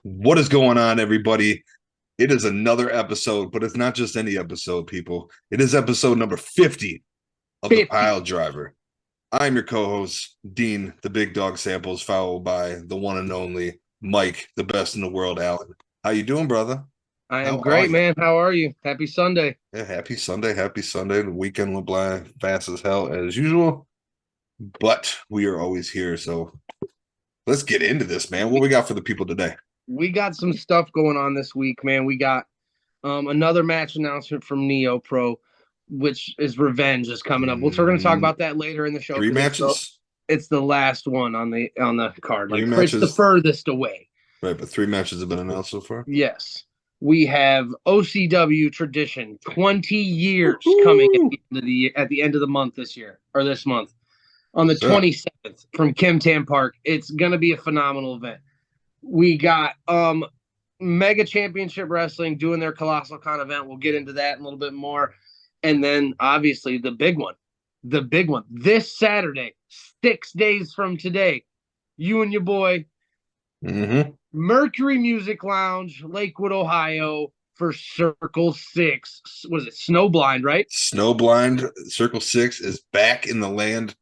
What is going on, everybody? It is another episode, but it's not just any episode, people. It is episode number 50 of the 50. Piledriver. I'm your co-host, Dean, the Big Dog Samples, followed by the one and only Mike, the best in the world, Alan. How you doing, brother? I am How are great, you? man. How are you? Happy Sunday. Yeah, happy Sunday. Happy Sunday. The weekend went by fast as hell as usual, but we are always here. So let's get into this, man. What we got for the people today? We got some stuff going on this week, man. We got another match announcement from NEOPro, which is Revenge is coming up. We're going to talk about that later in the show Three because matches? it's the last one on the card. Three Like it's the matches? furthest away. Right, but three matches have been announced so far. Yes. We have OCW tradition, 20 years coming Woo-hoo! at the end of the month this year or this month on the Yeah. 27th from Kim Tam Park. It's going to be a phenomenal event. We got Mega Championship Wrestling doing their Colossal Con event. We'll get into that a little bit more. And then obviously the big one. This Saturday, 6 days from today, you and your boy, Mercury Music Lounge, Lakewood, Ohio, for Circle 6. Was it Snowblind, right? Snowblind Circle 6 is back in the land.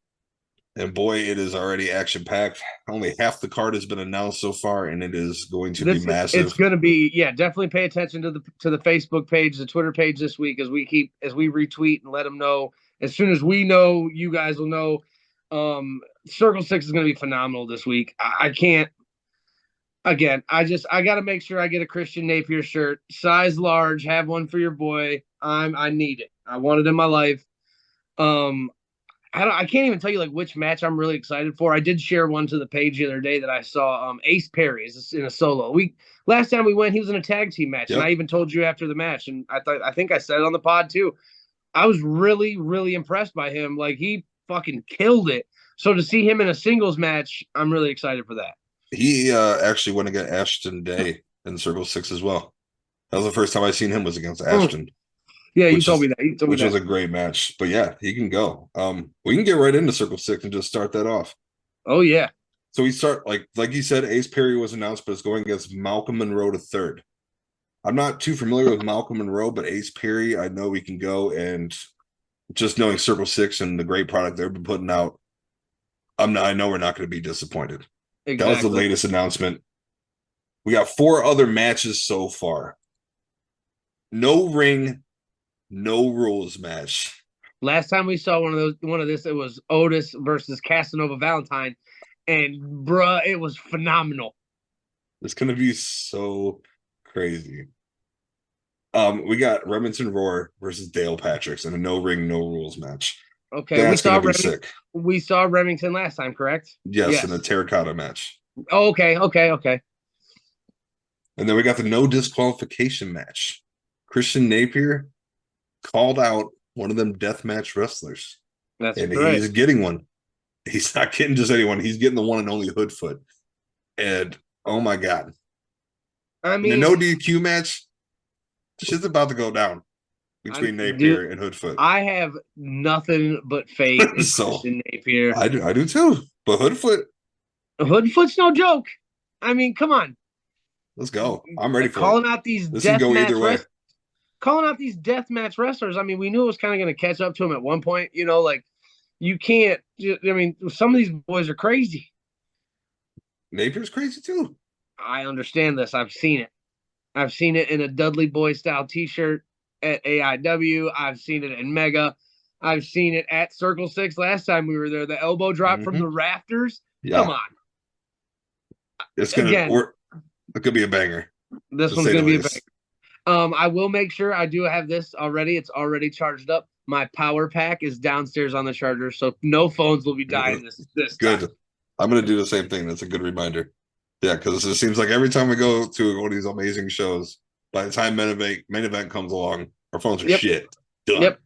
And boy, it is already action-packed. Only half the card has been announced so far, and it is going to be massive. It's going to be, definitely pay attention to the Facebook page, the Twitter page this week as we retweet and let them know. As soon as we know, you guys will know. Circle 6 is going to be phenomenal this week. I can't. Again, I got to make sure I get a Christian Napier shirt, size large. Have one for your boy. I need it. I want it in my life. I can't even tell you like which match I'm really excited for. I did share one to the page the other day that I saw. Ace Perry is in a solo. Last time we went, he was in a tag team match, and I even told you after the match, and I think I said it on the pod too. I was really, really impressed by him. Like he fucking killed it. So to see him in a singles match, I'm really excited for that. He actually went against Ashton Day in Circle 6 as well. That was the first time I seen him was against Ashton. Yeah, you told me that. Which was a great match. But yeah, he can go. We can get right into Circle 6 and just start that off. Oh yeah. So we start like you said, Ace Perry was announced, but it's going against Malcolm Monroe to third. I'm not too familiar with Malcolm Monroe, but Ace Perry, I know we can go, and just knowing Circle 6 and the great product they've been putting out, I know we're not going to be disappointed. Exactly. That was the latest announcement. We got 4 other matches so far. No ring, no rules match. Last time we saw one of this, it was Otis versus Casanova Valentine, and bruh, it was phenomenal. It's gonna be so crazy. We got Remington Roar versus Dale Patricks in a no ring, no rules match. Okay, that's gonna be sick. We saw Remington last time, correct? Yes, in a terracotta match. Oh, okay. And then we got the no disqualification match. Christian Napier called out one of them deathmatch wrestlers. That's right. He's getting one. He's not getting just anyone. He's getting the one and only Hoodfoot. And oh my god. I mean, the no DQ match, shit's about to go down between Napier and Hoodfoot. I have nothing but faith in Christian Napier. I do too. But Hoodfoot's no joke. I mean, come on. Let's go. I'm ready for calling out these calling out these deathmatch wrestlers. I mean, we knew it was kind of going to catch up to him at one point. You know, like you can't. I mean, some of these boys are crazy. Napier's crazy too. I understand this. I've seen it. I've seen it in a Dudley Boy style T-shirt at AIW. I've seen it in Mega. I've seen it at Circle 6 last time we were there. The elbow drop from the rafters. Yeah. Come on. It's gonna work. It could be a banger. This one's gonna be a banger. I will make sure I do have this already. It's already charged up. My power pack is downstairs on the charger, so no phones will be dying this good time. I'm gonna do the same thing. That's a good reminder. Yeah, because it seems like every time we go to one of these amazing shows, by the time main event comes along, our phones are shit. Done. Yep.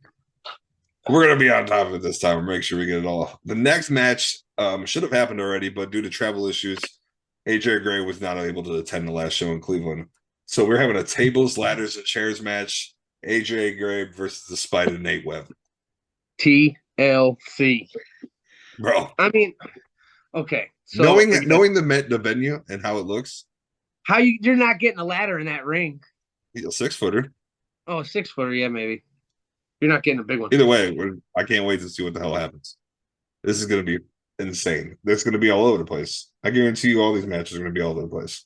We're gonna be on top of it this time and make sure we get it all. The next match should have happened already, but due to travel issues, AJ Gray was not able to attend the last show in Cleveland. So we're having a tables, ladders, and chairs match. AJ Gray versus the Spider Nate Webb. TLC. Bro. I mean, okay. So knowing the venue and how it looks, You're not getting a ladder in that ring. He's a 6-footer. Oh, 6-footer, yeah, maybe. You're not getting a big one. Either way, I can't wait to see what the hell happens. This is going to be insane. This is going to be all over the place. I guarantee you all these matches are going to be all over the place.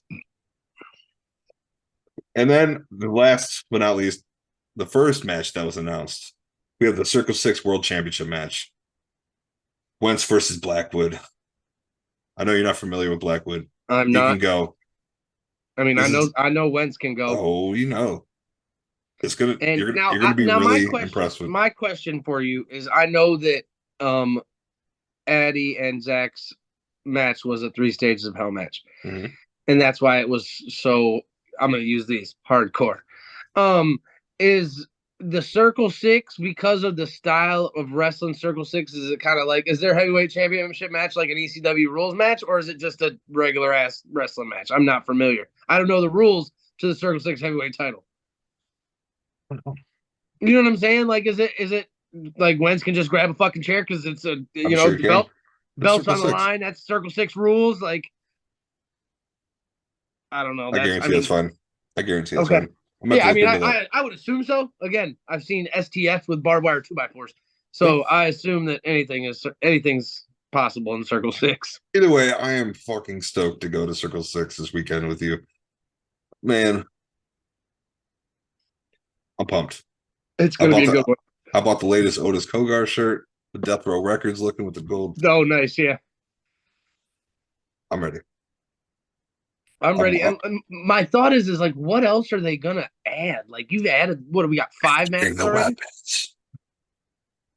And then the last but not least, the first match that was announced, we have the Circle 6 World Championship match. Wentz versus Blackwood. I know you're not familiar with Blackwood. I'm He not. can go. I mean, I know Wentz can go. Oh, you know. It's gonna And you're gonna be really impressed with. My question for you is: I know that Addie and Zach's match was a 3 stages of hell match, Mm-hmm. and that's why it was so. I'm going to use these hardcore. Is the Circle 6 because of the style of wrestling? Circle 6 is it kind of like, is their heavyweight championship match like an ECW rules match, or is it just a regular ass wrestling match? I'm not familiar. I don't know the rules to the Circle 6 heavyweight title. You know what I'm saying? Like, is it like Wentz can just grab a fucking chair because it's a the belt's on the line? That's Circle 6 rules. Like, I don't know. I guarantee that's fine. I guarantee that's fine. Yeah, I mean, I would assume so. Again, I've seen STF with barbed wire 2x4s, so I assume that anything's possible in Circle 6. Either way, I am fucking stoked to go to Circle 6 this weekend with you, man. I'm pumped. It's gonna be a good one. I bought the latest Otis Kogar shirt, the Death Row Records looking with the gold. Oh, nice, yeah. I'm ready. I'm ready. And my thought is like, what else are they gonna add? Like, you've added, what do we got? 5 matches already? Weapons.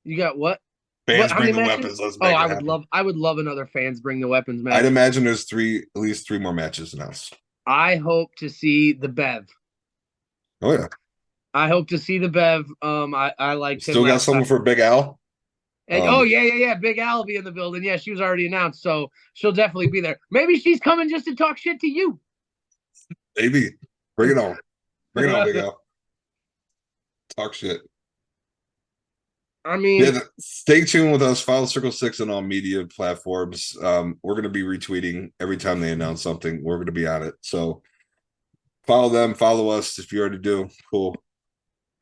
You got what? Fans bring the weapons. I would love another fans bring the weapons match. I'd imagine there's at least 3 more matches announced. I hope to see the Bev. Oh yeah. I hope to see the Bev. I like. Still got someone for Big Al. And yeah. Big Al will be in the building. Yeah, she was already announced, so she'll definitely be there. Maybe she's coming just to talk shit to you. Maybe. Bring it on. Bring it on, Big Al. Talk shit. I mean, stay tuned with us. Follow Circle 6 on all media platforms. We're going to be retweeting every time they announce something. We're going to be on it. So follow them. Follow us if you already do. Cool.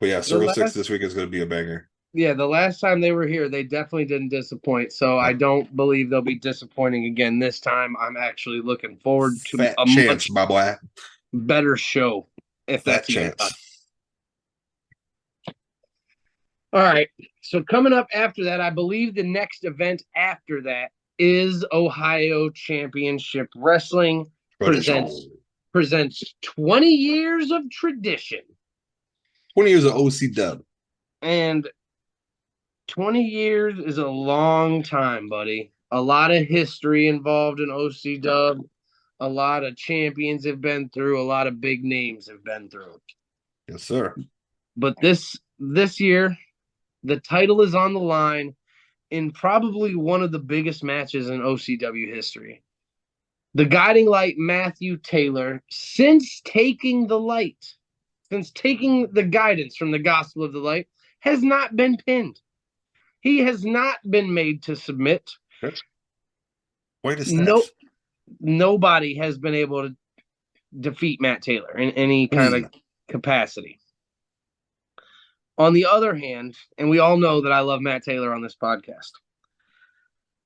But yeah, Circle 6 this week is going to be a banger. Yeah, the last time they were here, they definitely didn't disappoint. So I don't believe they'll be disappointing again this time. I'm actually looking forward to a much better show, if that's chance. All right. So coming up after that, I believe the next event after that is Ohio Championship Wrestling presents 20 years of tradition. 20 years of OC dub. And 20 years is a long time, buddy. A lot of history involved in OC dub. A lot of champions have been through. A lot of big names have been through. Yes, sir. But this year, the title is on the line in probably one of the biggest matches in OCW history. The guiding light, Matthew Taylor, since taking the guidance from the Gospel of the Light, has not been pinned. He has not been made to submit. Wait a second. Nobody has been able to defeat Matt Taylor in any kind of capacity. On the other hand, and we all know that I love Matt Taylor on this podcast.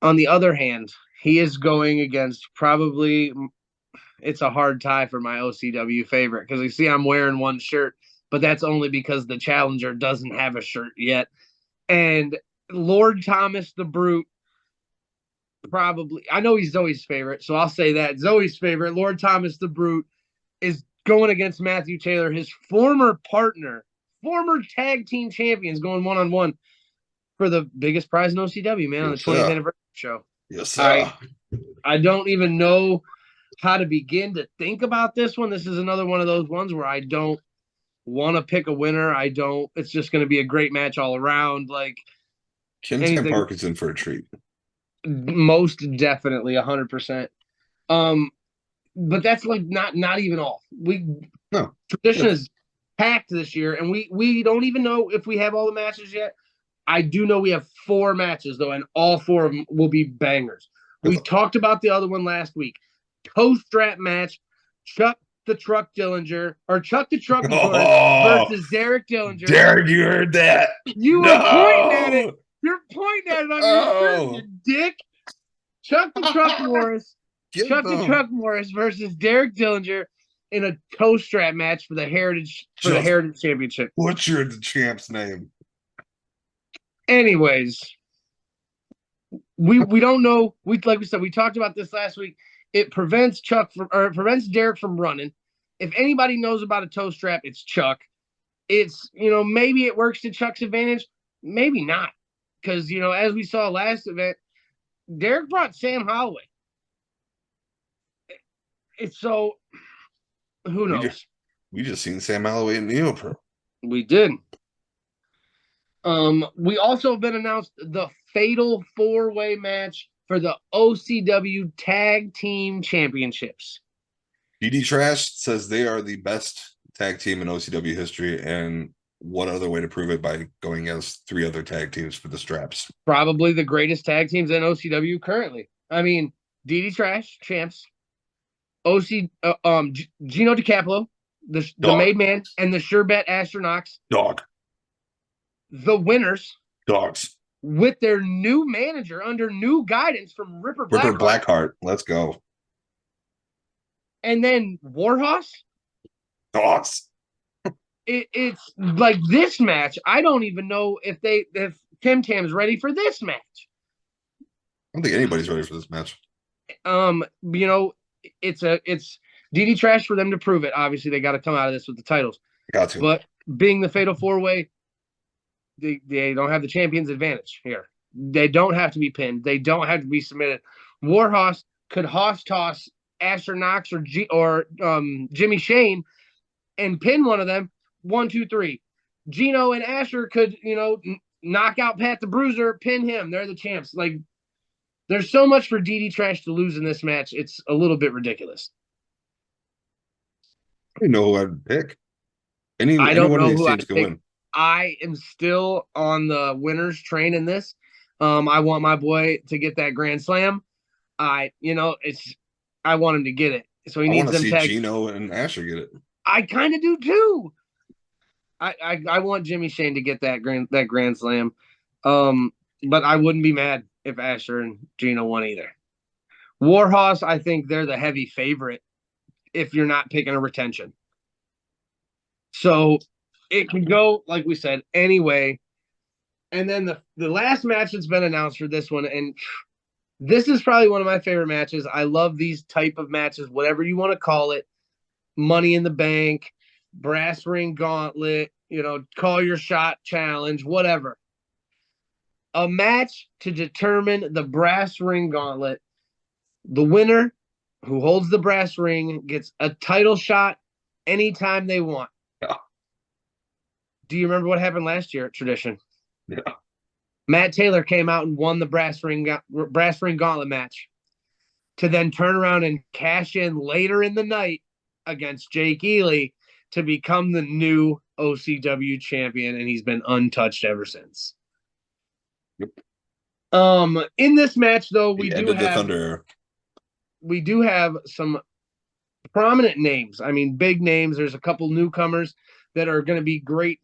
On the other hand, he is going against probably, it's a hard tie for my OCW favorite because you see I'm wearing one shirt, but that's only because the challenger doesn't have a shirt yet. And Lord Thomas the Brute, probably, I know he's Zoe's favorite, so I'll say that. Zoe's favorite, Lord Thomas the Brute, is going against Matthew Taylor, his former partner, former tag team champions, going one-on-one for the biggest prize in OCW, man, on the 20th anniversary show. Yes, sir. I don't even know how to begin to think about this one. This is another one of those ones where I don't want to pick a winner. It's just going to be a great match all around. Like, Ken Park is in for a treat. Most definitely, 100%. But that's like not even all. Tradition is packed this year, and we don't even know if we have all the matches yet. I do know we have 4 matches though, and all 4 of them will be bangers. We talked about the other one last week. Toe strap match, Chuck the Truck Dillinger or Chuck the Truck Norris Oh, versus Derek Dillinger. Derek, you heard that? You No! were pointing at it. You're pointing at it on your shirt, Oh. you dick. Chuck the Truck Norris. Get Chuck the them. Truck Norris versus Derek Dillinger in a toe strap match for the Heritage Championship. Butcher the champ's name. Anyways, we don't know. Like we said, we talked about this last week. It prevents Derek from running. If anybody knows about a toe strap, it's Chuck. It's, maybe it works to Chuck's advantage, maybe not. Because, as we saw last event, Derek brought Sam Holloway. It's so, who knows? We just seen Sam Holloway in NEOPro. We did. We also have been announced the Fatal 4-Way match for the OCW Tag Team Championships. DD Trash says they are the best tag team in OCW history, and what other way to prove it by going against 3 other tag teams for the straps? Probably the greatest tag teams in OCW currently. I mean, DD Trash, champs, Gino DiCapolo, the Made Man, and the Sure Bet Astronauts. Dog. The winners. Dogs. With their new manager under new guidance from Ripper Blackheart. Let's go. And then Warhorse. Dogs. It's like this match. I don't even know if Tim Tam's ready for this match. I don't think anybody's ready for this match. It's DD Trash for them to prove it. Obviously, they got to come out of this with the titles. Got to. But being the Fatal 4-Way, they don't have the champion's advantage here. They don't have to be pinned. They don't have to be submitted. Warhorse could hoss toss Asher Knox or Jimmy Shane and pin one of them. 1, 2, 3. Gino and Asher could, knock out Pat the Bruiser, pin him. They're the champs. Like, there's so much for DD Trash to lose in this match. It's a little bit ridiculous. I don't know who I'd pick. I don't know who I'd pick. Win. I am still on the winners train in this. I want my boy to get that Grand Slam. I want him to get it. So he needs them to see tags. Gino and Asher get it. I kind of do too. I want Jimmy Shane to get that Grand Slam. But I wouldn't be mad if Asher and Gino won either. Warhorse, I think they're the heavy favorite if you're not picking a retention. So it can go, like we said, anyway. And then the last match that's been announced for this one, and this is probably one of my favorite matches. I love these type of matches, whatever you want to call it. Money in the Bank, brass ring gauntlet, call your shot challenge, whatever. A match to determine the brass ring gauntlet. The winner who holds the brass ring gets a title shot anytime they want. Yeah. Do you remember what happened last year at Tradition? Yeah. Matt Taylor came out and won the brass ring gauntlet match to then turn around and cash in later in the night against Jake Ely to become the new OCW champion, and he's been untouched ever since. Yep. In this match, though, we do have some prominent names. I mean, big names. There's a couple newcomers that are going to be great.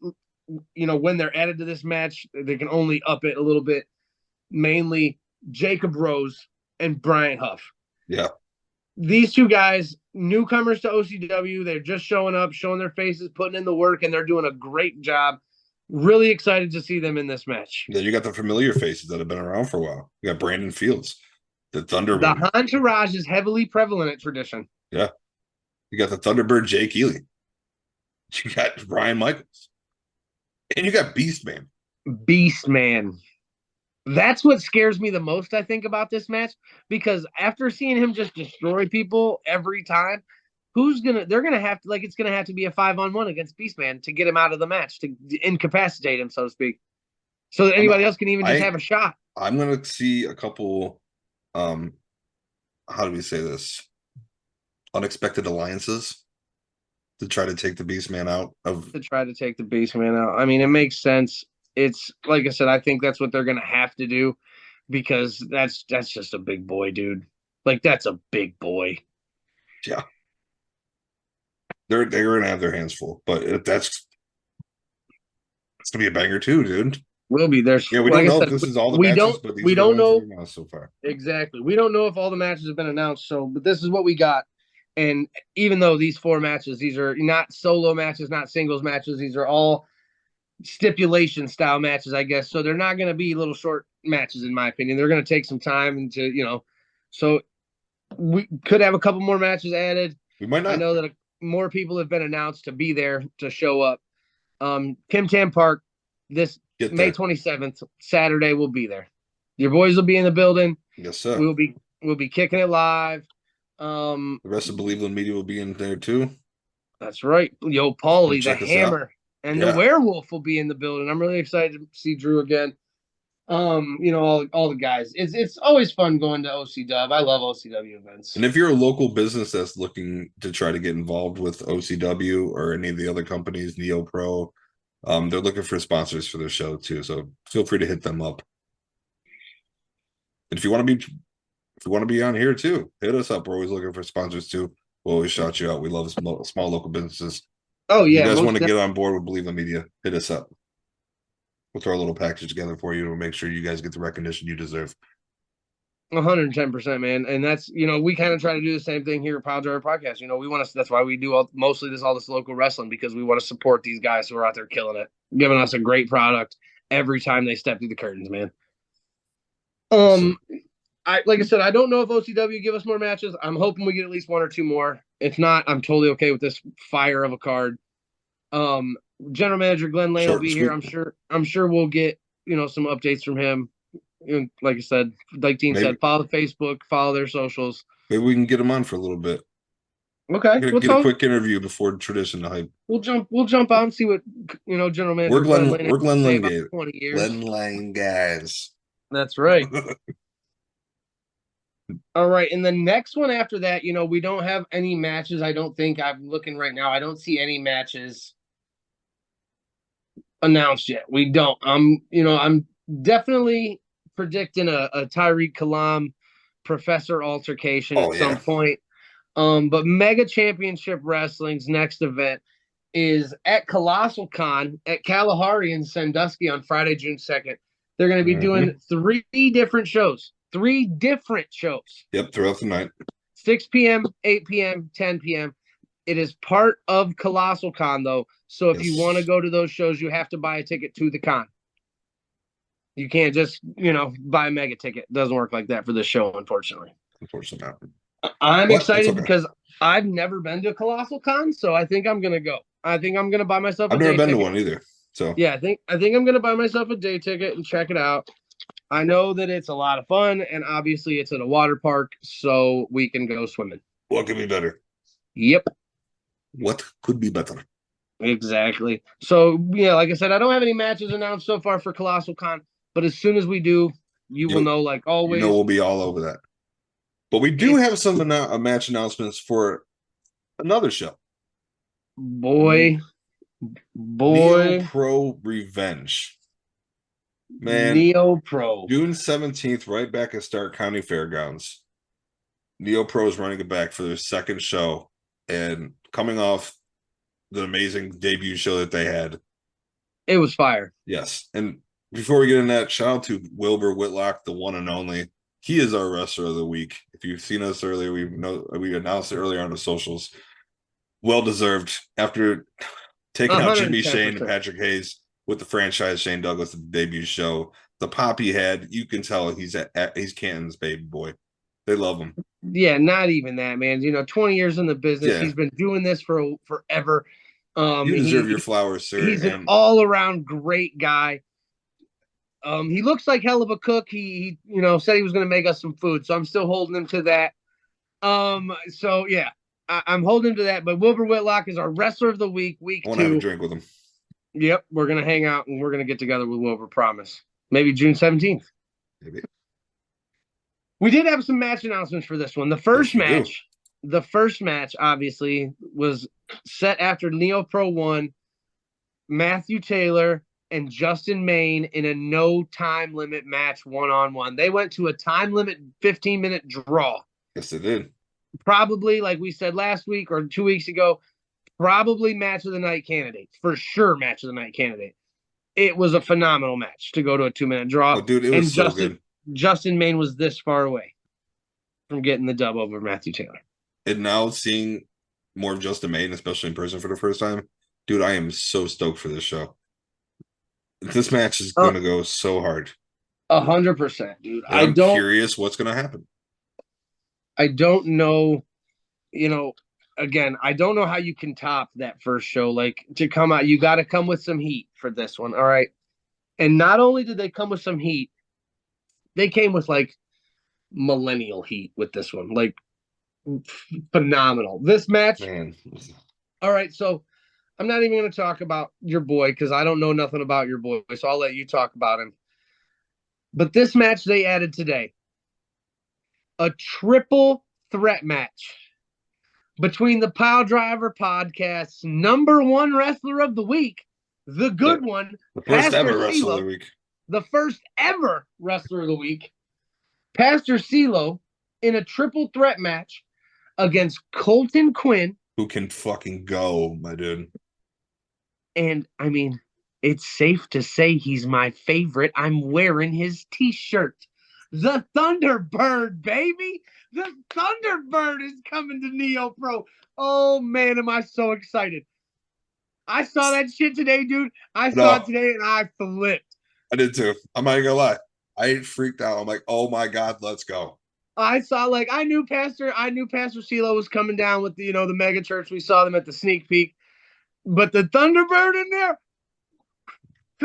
When they're added to this match, they can only up it a little bit. Mainly Jacob Rose and Brian Huff. Yeah. These two guys, newcomers to OCW, they're just showing up, showing their faces, putting in the work, and they're doing a great job. Really excited to see them in this match. Yeah, you got the familiar faces that have been around for a while. You got Brandon Fields, the Thunderbird. The entourage is heavily prevalent at Tradition. Yeah. You got the Thunderbird Jake Ely. You got Brian Michaels. And you got Beastman. Beastman. That's what scares me the most, I think, about this match. Because after seeing him just destroy people every time, it's going to have to be a 5-on-1 against Beastman to get him out of the match, to incapacitate him, so to speak. So that anybody else can even just have a shot. I'm going to see a couple, how do we say this? Unexpected alliances to try to take the Beastman out of. To try to take the Beastman out. I mean, it makes sense. It's like I said, I think that's what they're going to have to do because that's just a big boy, dude. Like, that's a big boy. Yeah. they're gonna have their hands full. But it's gonna be a banger too, dude. Will be. There's, Yeah, we like don't I know if said, this is all the we matches, don't but these we are the don't ones that know are announced so far. exactly. We don't know if all the matches have been announced. So, but this is what we got. And even though these 4 matches, these are not solo matches, not singles matches. These are all stipulation style matches, I guess. So they're not going to be little short matches, in my opinion. They're going to take some time and to. So we could have a couple more matches added. We might I not know that more people have been announced to be there to show up. Kim Tam Park this get May there. 27th, Saturday, we'll be there. Your boys will be in the building. Yes, sir. We'll be kicking it live. The rest of Believeland Media will be in there too. That's right. Yo, Paulie, the Check us out. Hammer, and the Werewolf will be in the building. I'm really excited to see Drew again. All the guys. It's always fun going to OC Dub. I love OCW events. And if you're a local business that's looking to try to get involved with OCW or any of the other companies, NEOPro, they're looking for sponsors for their show too. So feel free to hit them up. And if you want to be on here too, hit us up. We're always looking for sponsors too. We'll always shout you out. We love small local businesses. Oh yeah. If you guys want to get on board with Believe the Media, hit us up. We'll throw a little package together for you to make sure you guys get the recognition you deserve. 110%, man. And that's, we kind of try to do the same thing here at Piledriver Podcast. We want to, that's why we do mostly all this local wrestling, because we want to support these guys who are out there killing it, giving us a great product every time they step through the curtains, man. Like I said, I don't know if OCW give us more matches. I'm hoping we get at least 1 or 2 more. If not, I'm totally okay with this fire of a card. General Manager Glenn Lane will be here. I'm sure we'll get, some updates from him. Like I said, like Dean said, follow the Facebook, follow their socials. Maybe we can get him on for a little bit. Okay, get a quick interview before tradition hype. We'll jump out and see what General Manager Glenn Lane about 20 years. Glenn Lane guys. That's right. All right, and the next one after that, we don't have any matches. I don't think. I'm looking right now. I don't see any matches announced yet. We don't. I'm definitely predicting a Tyreek Kalam Professor altercation at some point. But Mega Championship Wrestling's next event is at Colossal Con at Kalahari in Sandusky on Friday, June 2nd. They're going to be doing 3 different shows. 3 different shows. Yep, throughout the night. 6 p.m., 8 p.m., 10 p.m. It is part of Colossal Con, though. So if you want to go to those shows, you have to buy a ticket to the con. You can't just, buy a mega ticket. It doesn't work like that for this show, unfortunately. Unfortunately not. I'm excited because I've never been to a Colossal Con, so I think I'm going to go. I think I'm going to buy myself a day ticket. I've never been to one either. So yeah, I think I'm going to buy myself a day ticket and check it out. I know that it's a lot of fun, and obviously it's at a water park, so we can go swimming. What could be better? Yep. What could be better? Exactly. So, like I said, I don't have any matches announced so far for Colossal Con, but as soon as we do, you'll know, like always. We'll be all over that. But we do have some match announcements for another show. Boy. NEOPro Revenge. Man, NEOPro. June 17th, right back at Stark County Fairgrounds. NEOPro is running it back for their second show and coming off the amazing debut show that they had. It was fire. Yes. And before we get in that, shout out to Wilbur Whitlock, the one and only. He is our wrestler of the week. If you've seen us earlier, we announced it earlier on the socials. Well deserved. After taking out Jimmy Shane and Patrick Hayes with the franchise Shane Douglas at the debut show, the pop he had, you can tell he's Canton's baby boy. They love him. Yeah, not even that, man. 20 years in the business. Yeah. He's been doing this for forever. You deserve your flowers, sir. He's an all-around great guy. He looks like hell of a cook. He said he was going to make us some food, so I'm still holding him to that. So yeah, I'm holding him to that. But Wilbur Whitlock is our wrestler of the week. Week 2. I want to have a drink with him. Yep, we're gonna hang out and we're gonna get together with Wilbur. Promise. Maybe June 17th. Maybe. We did have some match announcements for this one. The first match, obviously, was set after NEOPro 1. Matthew Taylor and Justin Main in a no time limit match 1-on-1. They went to a time limit 15-minute draw. Yes, they did. Probably, like we said last week or 2 weeks ago, probably match of the night candidate. For sure, match of the night candidate. It was a phenomenal match to go to a 2-minute draw. Oh, dude, it was so good. Justin Maine was this far away from getting the dub over Matthew Taylor. And now seeing more of Justin Maine, especially in person for the first time, dude, I am so stoked for this show. This match is going to go so hard. 100%, dude. I'm curious what's going to happen. I don't know, again, I don't know how you can top that first show. Like, to come out, you got to come with some heat for this one, all right? And not only did they come with some heat, they came with, like, millennial heat with this one. Like, phenomenal. This match, man. All right, so I'm not even going to talk about your boy because I don't know nothing about your boy, so I'll let you talk about him. But this match they added today, a triple threat match between the Piledriver podcast's #1 wrestler of the week, the good one, the first Pastor ever wrestler CeeLo, of the week. The first ever wrestler of the week, Pastor CeeLo, in a triple threat match against Colton Quinn. Who can fucking go, my dude. And, I mean, it's safe to say he's my favorite. I'm wearing his t-shirt. The Thunderbird, baby. The Thunderbird is coming to NEOPro. Oh, man, am I so excited. I saw that shit today, dude. I saw it today, and I flipped. I did, too. I'm not even gonna lie. I freaked out. I'm like, oh, my God, let's go. I saw, like, I knew Pastor CeeLo was coming down with the, the mega church. We saw them at the sneak peek. But the Thunderbird in there,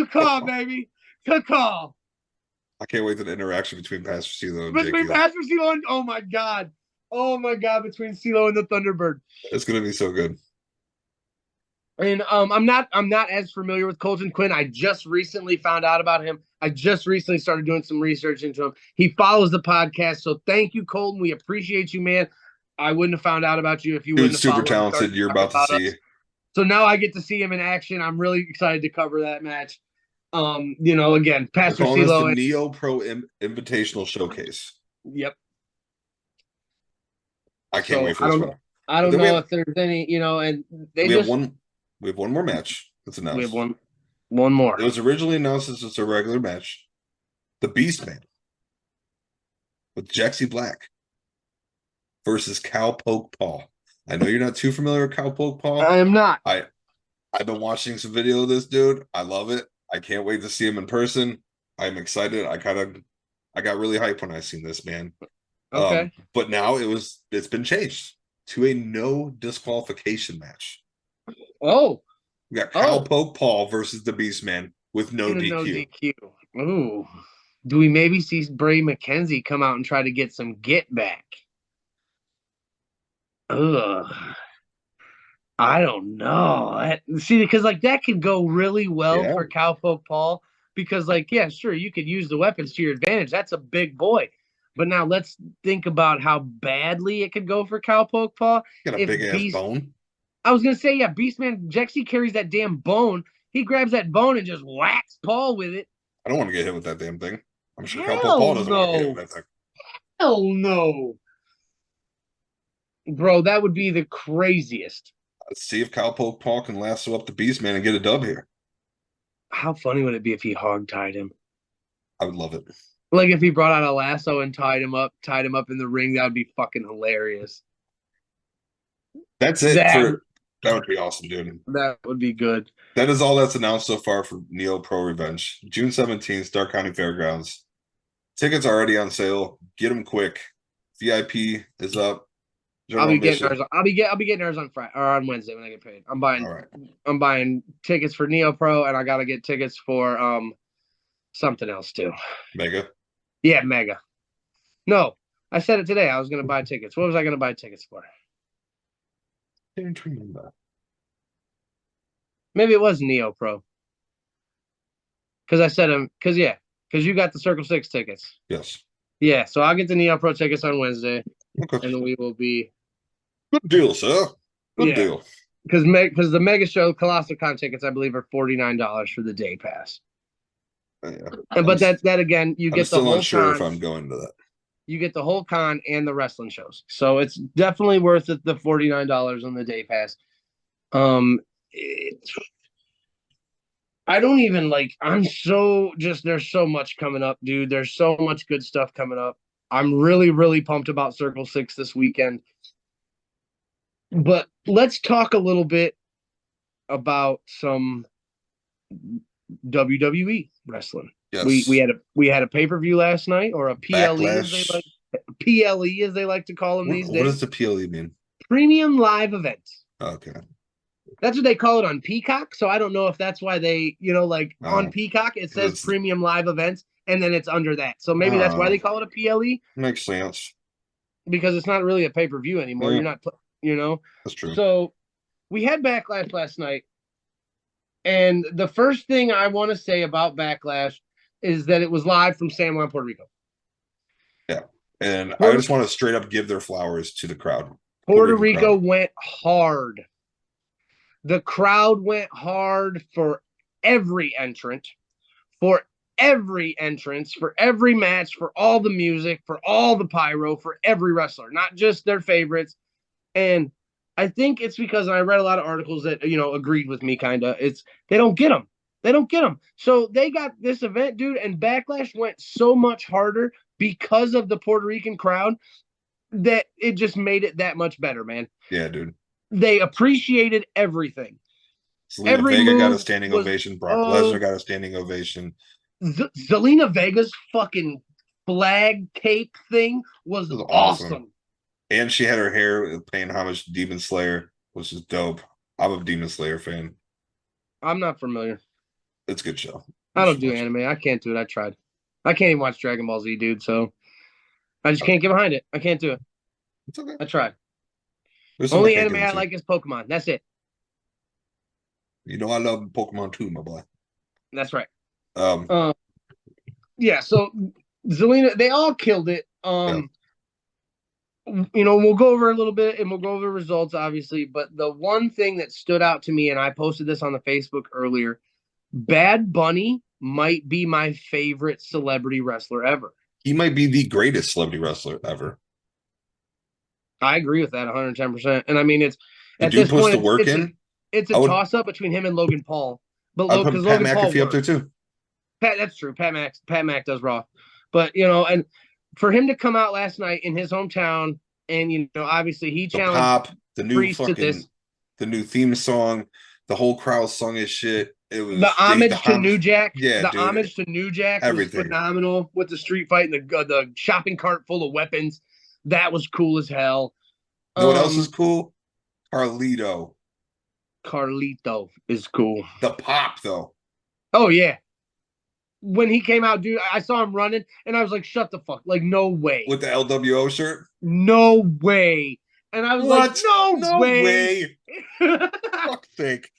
caw, baby. Caw. I can't wait to the interaction between Pastor CeeLo and between Pastor CeeLo and oh my god, between CeeLo and the Thunderbird, it's gonna be so good. And I'm not as familiar with Colton Quinn. I just recently found out about him. I just recently started doing some research into him. He follows the podcast, so thank you, Colton. We appreciate you, man. I wouldn't have found out about you if you wouldn't have super talented. You're about to see. So now I get to see him in action. I'm really excited to cover that match. Again, Pastor CeeLo, the NEOPro Invitational Showcase. Yep. I can't wait for this one. I don't know if there's any, and we have one more match that's announced. We have one more. It was originally announced as just a regular match. The Beastman with Jaxie Black versus Cowpoke Paul. I know you're not too familiar with Cowpoke Paul. I am not. I've been watching some video of this dude. I love it. I can't wait to see him in person. I'm excited. I got really hyped when I seen this, man. Okay. But now it's been changed to a no disqualification match. Oh. We got Cowpoke Paul versus the Beastman with no DQ. No DQ. Ooh. Do we maybe see Bray McKenzie come out and try to get some get back? Ugh. I don't know. Because that could go really well for Cowpoke Paul. Because sure, you could use the weapons to your advantage. That's a big boy. But now let's think about how badly it could go for Cowpoke Paul. Got a big ass bone. I was gonna say, Beastman Jaxie carries that damn bone. He grabs that bone and just whacks Paul with it. I don't want to get hit with that damn thing. I'm sure Cowpoke Paul doesn't want to get hit with that thing. Hell no. Bro, that would be the craziest. Let's see if Cowpoke Paul can lasso up the Beastman and get a dub here. How funny would it be if he hog-tied him? I would love it. Like if he brought out a lasso and tied him up in the ring, that would be fucking hilarious. That's it. That would be awesome, dude. That would be good. That is all that's announced so far for NEOPro Revenge. June 17th, Stark County Fairgrounds. Tickets are already on sale. Get them quick. VIP is up. I'll be getting ours on Friday or on Wednesday when I get paid. I'm buying tickets for NEOPro, and I gotta get tickets for something else too. Mega. Yeah, Mega. No, I said it today. I was gonna buy tickets. What was I gonna buy tickets for? Didn't remember. Maybe it was NEOPro. Because I said because you got the Circle 6 tickets. Yes. Yeah, so I'll get the NEOPro tickets on Wednesday. Okay. And we will be. Good deal, sir. Good deal. Because the Mega Show Colossal Con tickets, I believe, are $49 for the day pass. Yeah. But that again, you get the whole con. I'm still unsure if I'm going to that. You get the whole con and the wrestling shows, so it's definitely worth it. The $49 on the day pass. It's I don't even like, I'm so just, there's so much coming up, dude. There's so much good stuff coming up. I'm really, really pumped about Circle Six this weekend. But let's talk a little bit about some WWE wrestling. We Yes. we had a pay-per-view last night, or a Backlash. PLE as they like to call them these What does days. the PLE mean? Premium live event. Okay. That's what they call it on Peacock. So I don't know if that's why they, like on Peacock, it says It's premium live events and then it's under that. So maybe that's why they call it a PLE, makes sense. because it's not really a pay-per-view anymore. Yeah. You're not, That's true. So we had Backlash last night. And the first thing I want to say about Backlash is that it was live from San Juan, Puerto Rico. Yeah. And I just want to straight up give their flowers to the crowd. Puerto Rico went hard. The crowd went hard for every entrant, for every entrance, for every match, for all the music, for all the pyro, for every wrestler, not just their favorites. And I think it's because, and I read a lot of articles that, agreed with me, kind of, they don't get them. They don't get them. So they got this event, dude, and Backlash went so much harder because of the Puerto Rican crowd that it just made it that much better, man. Yeah, dude. They appreciated everything. Zelina Vega got a standing ovation. Brock Lesnar got a standing ovation. Zelina Vega's fucking flag cape thing was awesome. And she had her hair paying homage to Demon Slayer, which is dope. I'm a Demon Slayer fan. I'm not familiar. It's a good show. I don't do anime. I can't do it. I tried. I can't even watch Dragon Ball Z, dude. So I just can't get behind it. I can't do it. It's okay. I tried. Only anime I like is Pokemon. That's it. You know I love Pokemon too, my boy. That's right. Yeah. So Zelina, they all killed it. Yeah. We'll go over a little bit and we'll go over results, obviously. But the one thing that stood out to me, and I posted this on the Facebook earlier, Bad Bunny might be my favorite celebrity wrestler ever. He might be the greatest celebrity wrestler ever. I agree with that 110%. And I mean, it's the at dude this puts point, the work in. It's a toss-up between him and Logan Paul. But I put Pat McAfee up there too. That's true. Pat Mac does Raw. But and for him to come out last night in his hometown, and obviously he challenged the new fucking the new theme song, the whole crowd sung his shit. It was the homage to New Jack. Yeah, the homage to New Jack was phenomenal with the street fight and the shopping cart full of weapons. That was cool as hell. You know what else is cool? Carlito is cool. The pop though. Oh yeah. When he came out, dude, I saw him running and I was like, shut the fuck. Like, no way. With the LWO shirt? No way. And I was like, no way. Fuck's sake.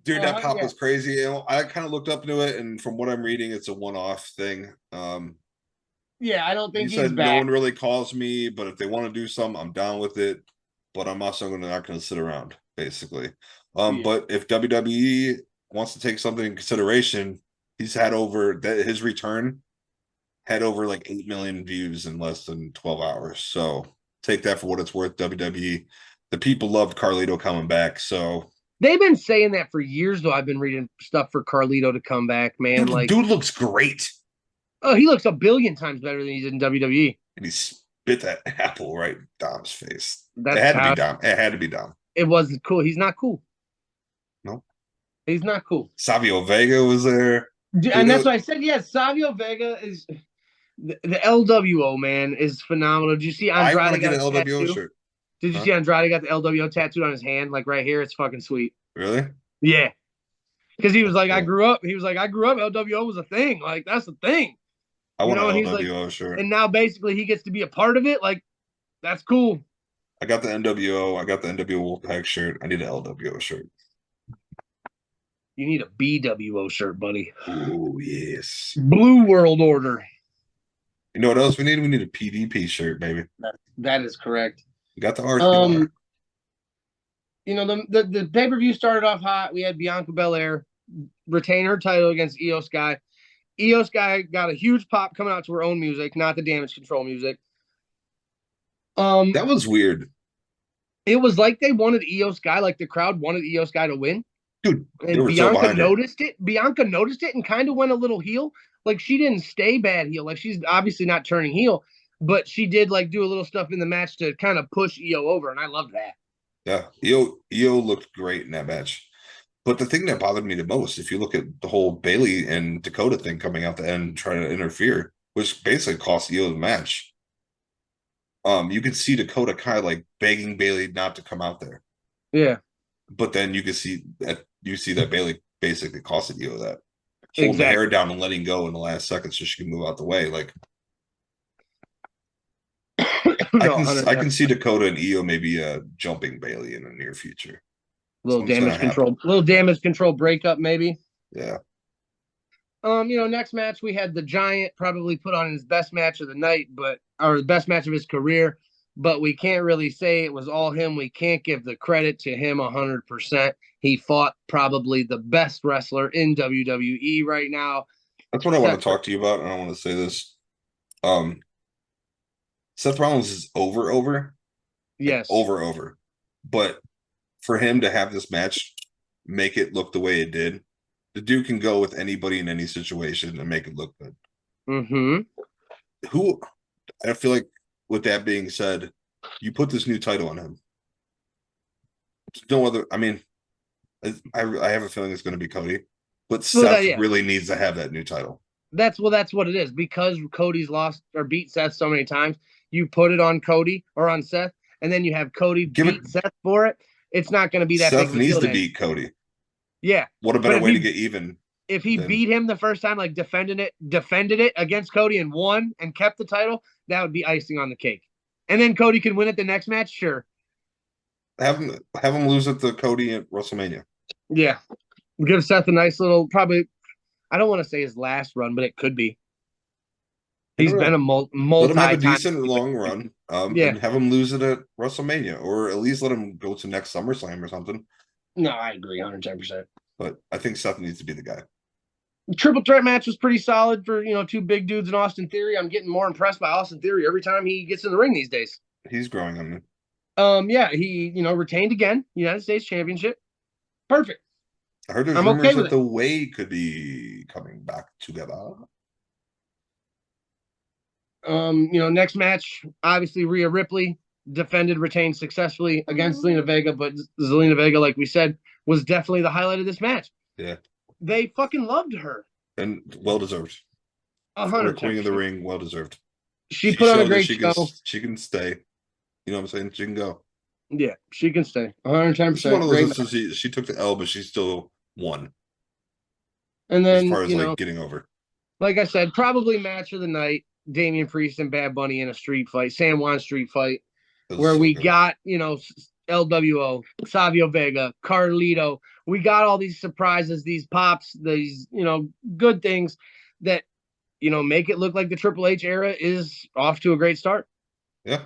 Dude, that pop was crazy. I kind of looked up into it, and from what I'm reading, it's a one-off thing. Yeah, I don't think he said no one really calls me, but if they want to do something, I'm down with it. But I'm also not going to sit around, basically. But if WWE wants to take something in consideration, he's had over that his return had over like 8 million views in less than 12 hours. So take that for what it's worth. WWE, the people loved Carlito coming back. So they've been saying that for years, though. I've been reading stuff for Carlito to come back, man. Dude looks great. Oh, he looks a billion times better than he did in WWE. And he spit that apple right in Dom's face. It had to be Dom. It had to be Dom. It wasn't cool. He's not cool. No. He's not cool. Savio Vega was there. And that's why I said, yes, Savio Vega is the LWO, man, is phenomenal. Did you see Andrade got an LWO shirt? Did you see Andrade got the LWO tattooed on his hand, like right here? It's fucking sweet. Really? Yeah. Because he was like, I grew up. He was like, I grew up. LWO was a thing. Like, that's the thing. I want an LWO shirt. And now basically he gets to be a part of it. Like, that's cool. I got the NWO. I got the NWO Wolfpack shirt. I need an LWO shirt. You need a BWO shirt, buddy. Oh, yes. Blue World Order. You know what else we need? We need a PvP shirt, baby. That is correct. We got the RC. The pay-per-view started off hot. We had Bianca Belair retain her title against Io Sky. Io Sky got a huge pop coming out to her own music, not the Damage Control music. That was weird. It was like they wanted Io Sky, like the crowd wanted Io Sky to win. Dude, they And were so Bianca behind her. noticed it. Bianca noticed it and kind of went a little heel. Like she didn't stay bad heel. Like she's obviously not turning heel, but she did like do a little stuff in the match to kind of push Io over, and I loved that. Yeah, Io looked great in that match. But the thing that bothered me the most, if you look at the whole Bailey and Dakota thing coming out the end, trying to interfere, which basically cost Io the match. You could see Dakota kind of like begging Bailey not to come out there. Yeah, But then you can see that Bailey basically costed Io that. Holding the hair exactly. down and letting go in the last second so she can move out the way. Like I No, can 100. I can see Dakota and Io maybe jumping Bailey in the near future. Little Something's gonna damage happen. control, little damage control breakup maybe. Yeah. Next match we had the Giant probably put on his best match of the night, but or the best match of his career, but we can't really say it was all him. We can't give the credit to him 100%. He fought probably the best wrestler in WWE right now. That's what I want Seth, to talk to you about, and I want to say this. Um, Seth Rollins is over, like yes, over. But for him to have this match make it look the way it did, the dude can go with anybody in any situation and make it look good. mm-hmm. Who I feel like, with that being said, you put this new title on him. There's no other. I mean, I have a feeling it's going to be Cody, but Well, Seth yeah, really needs to have that new title. that's what it is because Cody's lost or beat Seth so many times. You put it on Cody or on Seth, and then you have Cody Give it. beat Seth for it. It's not going to be that big Seth of a needs deal to then. beat Cody. Yeah, What a but better way to get even if he than beat him the first time, like defended it against Cody and won and kept the title, that would be icing on the cake. And then Cody can win it the next match, sure. have him lose it to Cody at WrestleMania. Yeah, give Seth a nice little probably. I don't want to say his last run, but it could be. You He's don't been know. a Let him have a multi-time. decent long run, Yeah, and have him lose it at WrestleMania, or at least let him go to next SummerSlam or something. no, I agree, 110%. But I think Seth needs to be the guy. Triple threat match was pretty solid for two big dudes in Austin Theory. I'm getting more impressed by Austin Theory every time he gets in the ring these days. He's growing on me. Yeah, he retained again, United States Championship. Perfect. I heard there's I'm rumors okay with that it. the Way could be coming back together. Next match, obviously Rhea Ripley defended, retained successfully against Zelina Vega, but Zelina Vega, like we said, was definitely the highlight of this match. Yeah, They fucking loved her. and well deserved for a Queen of the 110%. Ring. Well deserved. She She put on a showed that great show. she can stay. You know what I'm saying? She can go. Yeah, she can stay. This is one 110%. of those Great match. instances. She took the L, but she still won And as then, far as like getting over. like I said, probably match of the night, Damian Priest and Bad Bunny in a street fight, San Juan street fight, It was where so we good. got, LWO, Savio Vega, Carlito. We got all these surprises, these pops, these, good things that, make it look like the Triple H era is off to a great start. Yeah,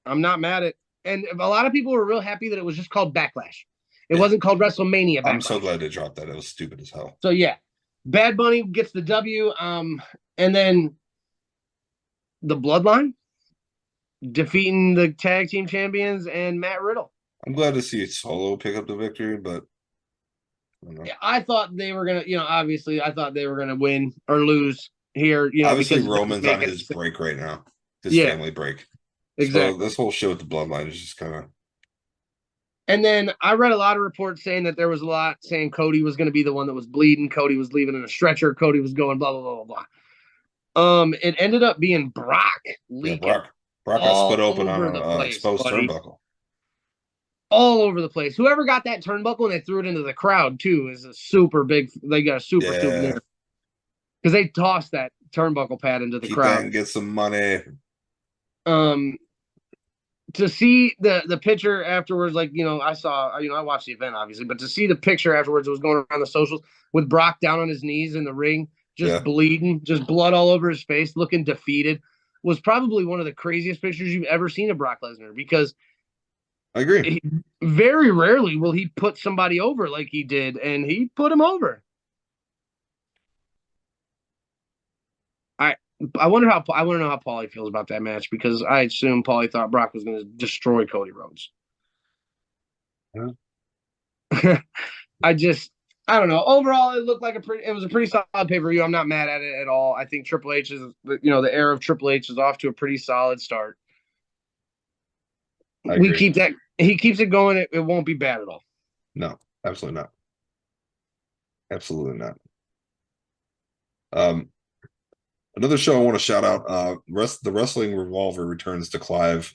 I'm not mad at and a lot of people were real happy that it was just called Backlash. It yeah. wasn't called WrestleMania I'm so Backlash. glad they dropped that. It was stupid as hell. So yeah. Bad Bunny gets the W. And then the Bloodline defeating the tag team champions and Matt Riddle. I'm glad to see Solo pick up the victory, but I don't know. Yeah, I thought they were gonna, obviously I thought they were gonna win or lose here, Obviously, because it doesn't Roman's on make any his sense. break right now, his Yeah, family break. So exactly. this whole shit with the bloodline is just kind of. And then I read a lot of reports saying that there was a lot saying Cody was going to be the one that was bleeding. Cody was leaving in a stretcher. Cody was going blah, blah, blah, blah, blah. It ended up being Brock Yeah, leaking Brock got split all open on over the a place, exposed buddy. turnbuckle. All over the place. Whoever got that turnbuckle and they threw it into the crowd too is a super big. They got a super Yeah, souvenir because they tossed that turnbuckle pad into the keep that crowd. and get some money. To see the picture afterwards, like I saw, I watched the event obviously, but to see the picture afterwards, it was going around the socials with Brock down on his knees in the ring, just Yeah, bleeding, just blood all over his face, looking defeated, was probably one of the craziest pictures you've ever seen of Brock Lesnar because I agree. very rarely will he put somebody over like he did, and he put him over. I wonder how I want to know how Paulie feels about that match because I assume Paulie thought Brock was going to destroy Cody Rhodes. I don't know. Overall, it looked like it was a pretty solid pay-per-view. I'm not mad at it at all. I think Triple H is, the era of Triple H is off to a pretty solid start. He keeps it going. It won't be bad at all. No, absolutely not. Absolutely not. Another show I want to shout out, the Wrestling Revolver returns to Clive.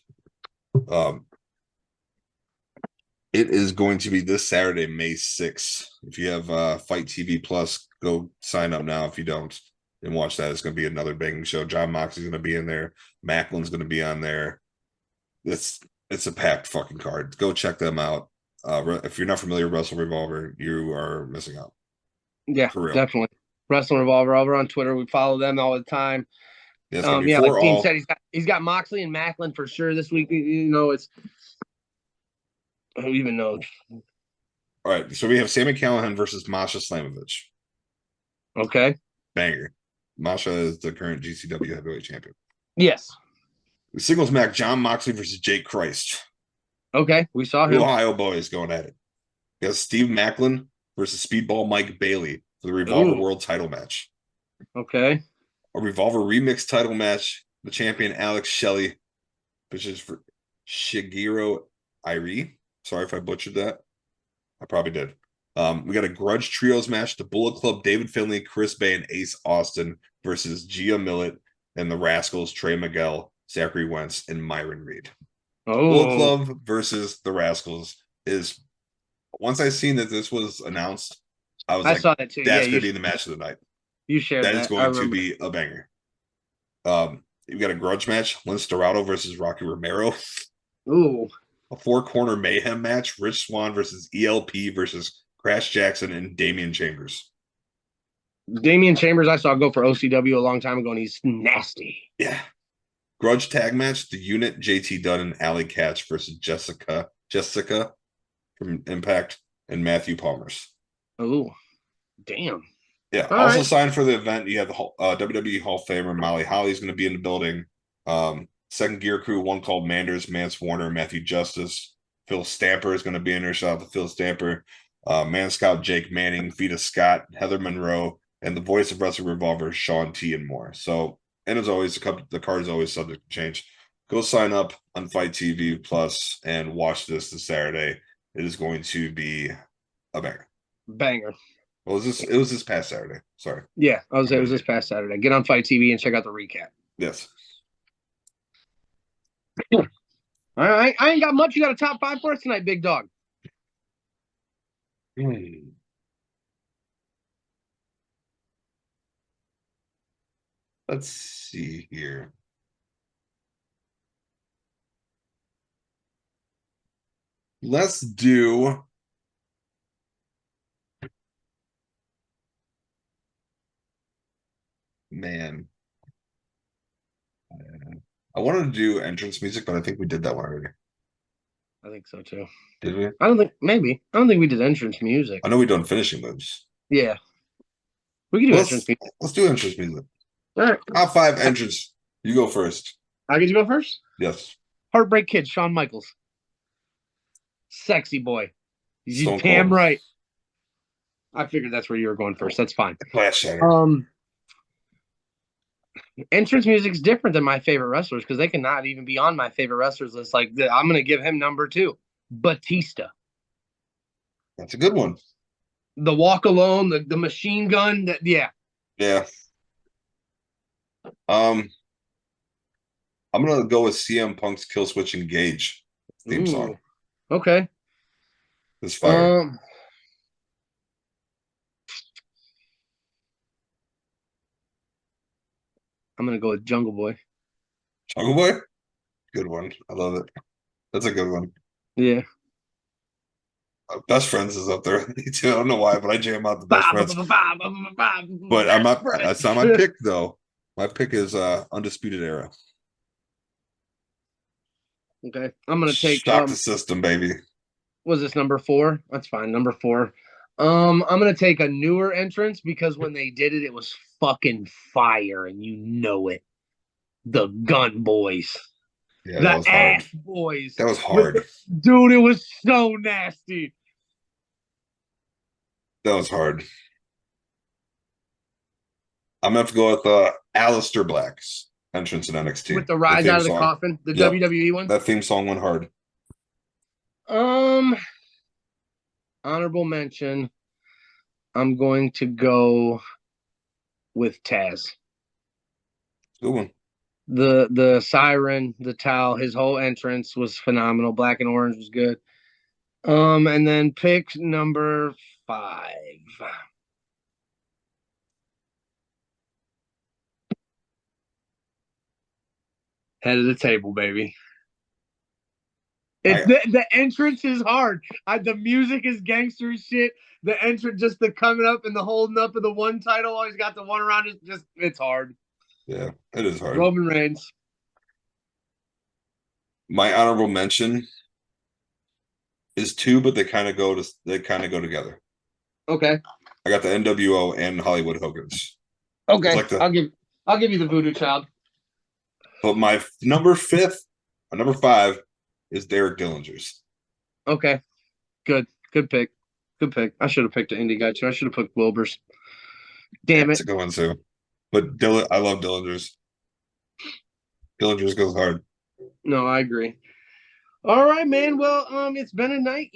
It is going to be this Saturday, May 6th. If you have Fight TV Plus, go sign up now. If you don't, and watch that. It's going to be another banging show. John Moxley's going to be in there. Macklin's going to be on there. It's a packed fucking card. Go check them out. If you're not familiar with Wrestle Revolver, you are missing out. Yeah, definitely. Wrestling Revolver over on Twitter. We follow them all the time. Yeah, like Dean said, he's got Moxley and Macklin for sure this week. It's who even knows. All right, so we have Sami Callihan versus Masha Slamovich. Okay. Banger. Masha is the current GCW heavyweight champion. Yes. The singles match, John Moxley versus Jake Christ. Okay, we saw him. Ohio boys going at it. We have Steve Macklin versus Speedball Mike Bailey for the Revolver World title match. Okay. A Revolver remix title match. The champion Alex Shelley versus for Shigeru Irie. Sorry if I butchered that. I probably did. We got a grudge trios match. The Bullet Club, David Finlay, Chris Bay, and Ace Austin versus Gia Millett and the Rascals, Trey Miguel, Zachary Wentz, and Myron Reed. Bullet Club versus the Rascals is, once I seen that this was announced, I saw that too. That's going to be the match of the night. You shared that. That is going to be a banger. You've got a grudge match, Lince Dorado versus Rocky Romero. Ooh. A 4-corner mayhem match, Rich Swann versus ELP versus Crash Jackson and Damian Chambers. Damian Chambers, I saw go for OCW a long time ago, and he's nasty. Yeah. Grudge tag match, The Unit, JT Dunn and Allie Katch versus Jessica from Impact and Matthew Palmers. Oh, damn. Yeah. All also right. signed for the event, you have the WWE Hall of Famer Molly Holly's going to be in the building. Second Gear Crew, one called Manders, Mance Warner, Matthew Justice. Phil Stamper is going to be in there. Shout out to Phil Stamper. Man Scout Jake Manning, Vita Scott, Heather Monroe, and the voice of Wrestling Revolver, Sean T. and more. So, and as always, the card is always subject to change. Go sign up on Fight TV Plus and watch this Saturday. It is going to be a banger. Banger. Well, it was this past Saturday. Sorry. Yeah, it was this past Saturday. Get on Fight TV and check out the recap. Yes. All right, I ain't got much. You got a top 5 for us tonight, big dog. Let's see here. Let's do I wanted to do entrance music, but I think we did that one already. I think so too. Did we? I don't think we did entrance music. I know we done finishing moves. Yeah. We can do entrance music. Let's do entrance music. All right. Top 5 entrance. You go first. I get to go first? Yes. Heartbreak Kid, Shawn Michaels. Sexy boy. He's Stone damn Cold. right. I figured that's where you were going first. That's fine. Clash Shatter. Entrance music's different than my favorite wrestlers because they cannot even be on my favorite wrestlers list. Like I'm going to give him number 2, Batista. That's a good one. The walk alone, the machine gun. Yeah. I'm gonna go with CM Punk's Kill Switch Engage theme song. Okay. It's fire. I'm gonna go with Jungle Boy. Jungle Boy? Good one. I love it. That's a good one. Yeah. Best Friends is up there too. I don't know why, but I jam out the Best Friends. But I'm not. That's not my pick though. My pick is Undisputed Era. Okay, I'm gonna take Shock the System, baby. Was this number 4? That's fine. Number 4. I'm gonna take a newer entrance because when they did it, it was fucking fire, and you know it. The Gun Boys. Yeah, The that was hard. Ass Boys. That was hard. Dude, it was so nasty. That was hard. I'm gonna have to go with Aleister Black's entrance in NXT. With the rise theme out of the song. coffin, the Yep. WWE one. That theme song went hard. Honorable mention. I'm going to go with Taz. Good one. The siren, the towel, his whole entrance was phenomenal. Black and orange was good. And then pick number 5. Head of the table, baby. The entrance is hard. The music is gangster shit. The entrance, just the coming up and the holding up of the one title, always got the one around it. It's hard. Yeah, it is hard. Roman Reigns. My honorable mention is 2, but they kind of go together. Okay. I got the NWO and Hollywood Hogan's. Okay. Like I'll give you the Voodoo Child. But my number 5 is Derek Dillinger's. Okay. Good pick. Good pick. I should have picked an indie guy too. I should have picked Wilbur's. Damn it. That's a good one too. But I love Dillinger's. Dillinger's goes hard. No, I agree. All right, man. Well, it's been a night,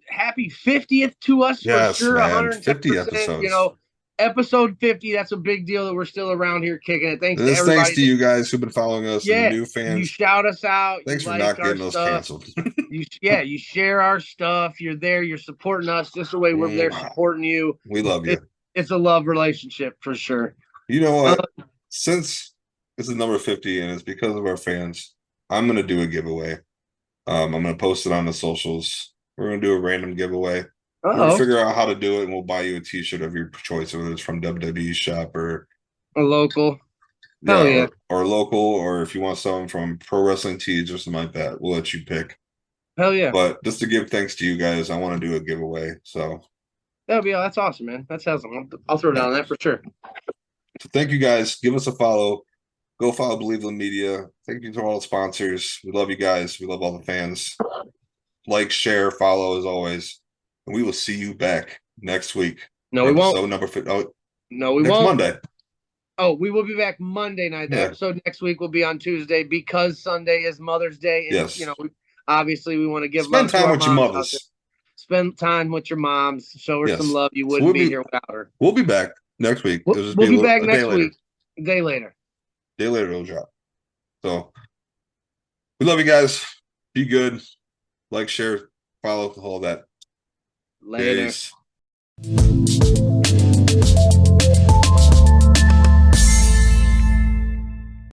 happy 50th to us Yes, for sure. man. 50 110%, episodes. Episode 50, that's a big deal that we're still around here kicking it. Thanks to everybody. Thanks to you guys who've been following us and the new fans. You shout us out. Thanks for like not our getting us stuff. canceled. You share our stuff. You're there. You're supporting us just the way we're there supporting you. We love you. It's a love relationship for sure. You know what? Since this is number 50 and it's because of our fans, I'm going to do a giveaway. I'm going to post it on the socials. We're going to do a random giveaway. We're going to figure out how to do it, and we'll buy you a t-shirt of your choice, whether it's from WWE shop or a local. Hell yeah. Or local, or if you want something from Pro Wrestling Tees or something like that, we'll let you pick. Hell yeah. But just to give thanks to you guys, I want to do a giveaway. So that's awesome, man. That's awesome. I'll throw down on that for sure. So thank you guys. Give us a follow. Go follow Believe the Media. Thank you to all the sponsors. We love you guys. We love all the fans. Like, share, follow as always. And we will see you back next week. No, we won't. Number 50. No, we next won't. Monday. Oh, we will be back Monday night. The episode next week will be on Tuesday because Sunday is Mother's Day. And, yes. Obviously we want to give Spend time with your mothers. Spend time with your moms. Show her some love. You wouldn't be here without her. We'll be back next week. We'll be back next week. A day later. Day later it'll drop. So we love you guys. Be good. Like, share, follow, all that. Later. Peace.